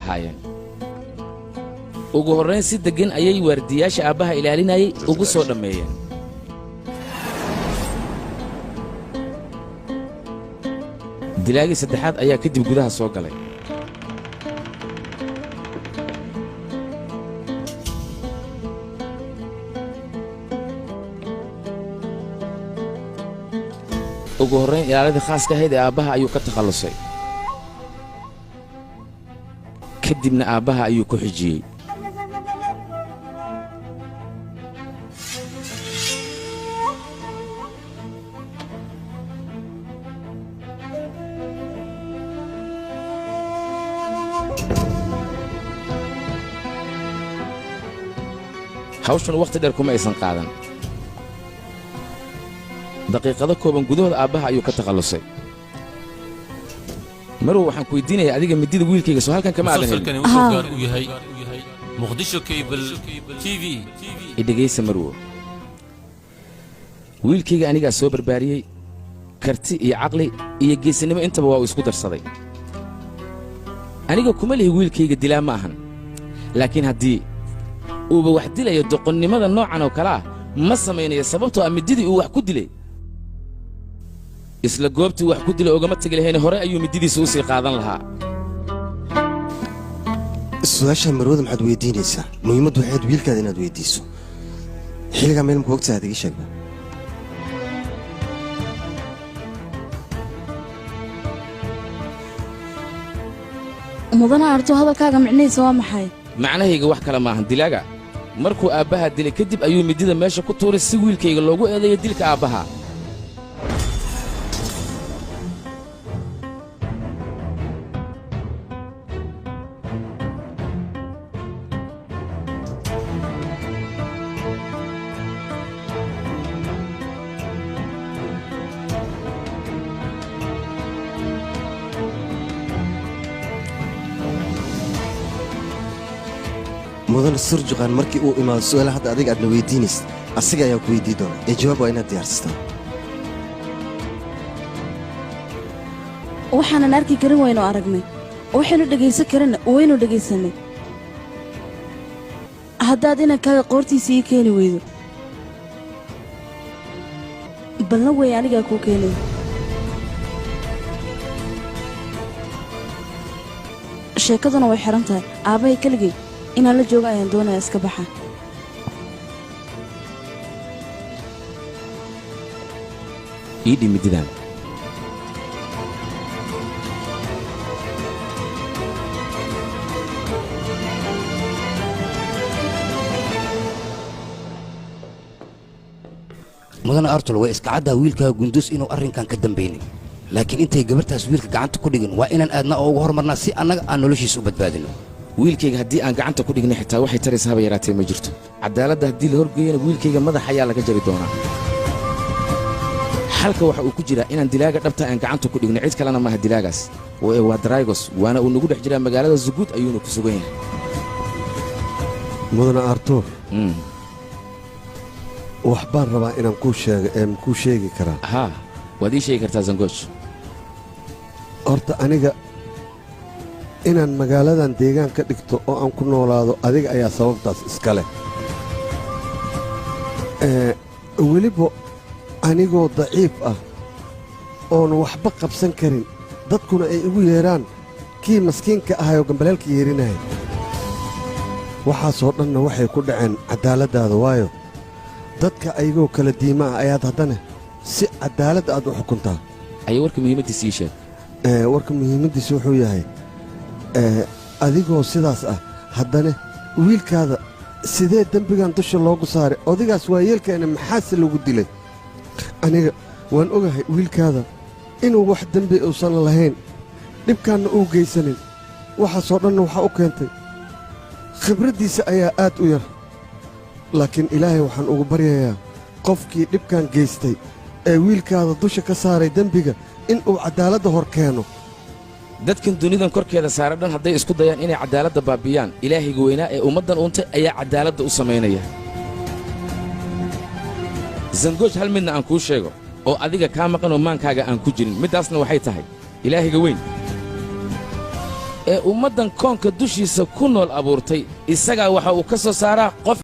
lahaayeen ugu horrayn si deggan ayay waardiyaasha aabbaha ilaalinayay ugu soo dhammeeyeen dilaagii saddexaad ayaa kadib gudaha soo galay ugu horrayn ilaaladii khaaska ahayd ee aabbaha ayuu ka takhallusay kadibna aabbaha ayuu ku xijiyey hawshan wakhti dheer kuma aysan qaadan daqiiqado kooban gudahooda aabbaha ayuu ka takhallusay marwo waxaan ku weydiinayaa adiga midida wiilkayga soo halkan kama aadan helin idhegaysa marwo wiilkayga anigaa soo barbaariyey karti iyo caqli iyo geesinimo intaba waa uu isku darsaday aniga kuma lihi wiilkayga dilaa ma ahan laakiin haddii uuba wax dilayo doqonnimada noocan oo kale ah ma samaynayo sababtoo ah mididii uu wax ku dilay isla goobtii wax ku dilay ogama tegi lahayne hore ayuu mididiisa u sii qaadan lahaa su-aashaan marwada maxaad weydiinaysaa muhiimaddu waxayd wiilkaada inaad weyddiiso xilligaa meel muku ogtaha ad iga sheegba mudana arto hadalkaaga micnihiisa waa maxay macnahayga wax kale maahan dilaaga markuu aabbaha dilay kadib ayuu midida meesha ku tuuray si wiilkayga loogu eedeeyo dilka aabbaha mudana surjuqaan markii uu imaado su'aala hadda adiga aadna weyddiinaysa asiga ayaa ku weydii doona ee jawaab waa inaad diyaarsistaan waxaanan arki karin waynu aragnay waxaynu dhegaysan karinna waynu dhagaysannay haddaad inankaaga qoortiisa ii keeni weydo balna wey anigaa kuu keenay sheekaduna way xidhan tahay aabbahay keligay inaan la jooga ayaan doonaya iska baxa ii dhimididaan mudana artol way iska caddaa wiilkaa gundus inuu arrinkan ka dambaynay laakiin intay gabartaas wiilka gacanta ku dhigin waa inaan aadna oo ugu hormarnaa si annaga aan noloshiisa u badbaadino wiilkayga haddii aan gacanta ku dhignay xitaa waxay taraysa haba yaraatee ma jirto caddaaladda haddii la horgeeyana wiilkayga madax ayaa laga jari doonaa xalka waxa uu ku jiraa inaan dilaaga dhabta aan gacanta ku dhigno cid kalena maaha dilaagaas waa daraygos waana uu nagu dhex jiraa magaalada zuguud ayuuna ku sugan yahay mudana artur wax baan rabaa inaan kuu sheegi karaa haa waad ii sheegi kartaa zangooj horta aniga inaan magaaladan deegaan ka dhigto oo aan ku noolaado adiga ayaa sababtaas iska leh weliba anigoo daciif ah oon waxba qabsan karin dadkuna ay igu yeedhaan kii maskiinka ahayoo gambaleelka yeerinaya waxaasoo dhanna waxay ku dhaceen caddaaladdaada waayo dadka ayagoo kala diima ah ayaad haddana si caddaaladda aad u xukuntaa ayaa warka muhiimaddiisa ii sheeg warka muhiimaddiisa wuxuu yahay adigoo sidaas ah haddana wiilkaada sidee dembigan dusha loogu saaray odigaas waa yeelkeena maxaase lagu dilay aniga waan ogahay wiilkaada inuu wax dembi uusan lahayn dhibkaanna uu geysanin waxaasoo dhanna waxaa u keentay khibraddiisa ayaa aad u yar laakiin ilaahay waxaan ugu baryayaa qofkii dhibkan geystay ee wiilkaada dusha ka saaray dembiga inuu caddaaladda hor keeno dadkan dunidan korkeeda saara dhan hadday isku dayaan inay caddaaladda baabiyaan ilaahayga weynaa ee ummaddan untay ayaa caddaaladda u samaynaya zangooj hal midna aan kuu sheego oo adiga kaa maqan oo maankaaga aan ku jirin middaasna waxay tahay ilaahayga weyn ee ummaddan koonka dushiisa ku nool abuurtay isagaa waxa uu ka soo saaraa qof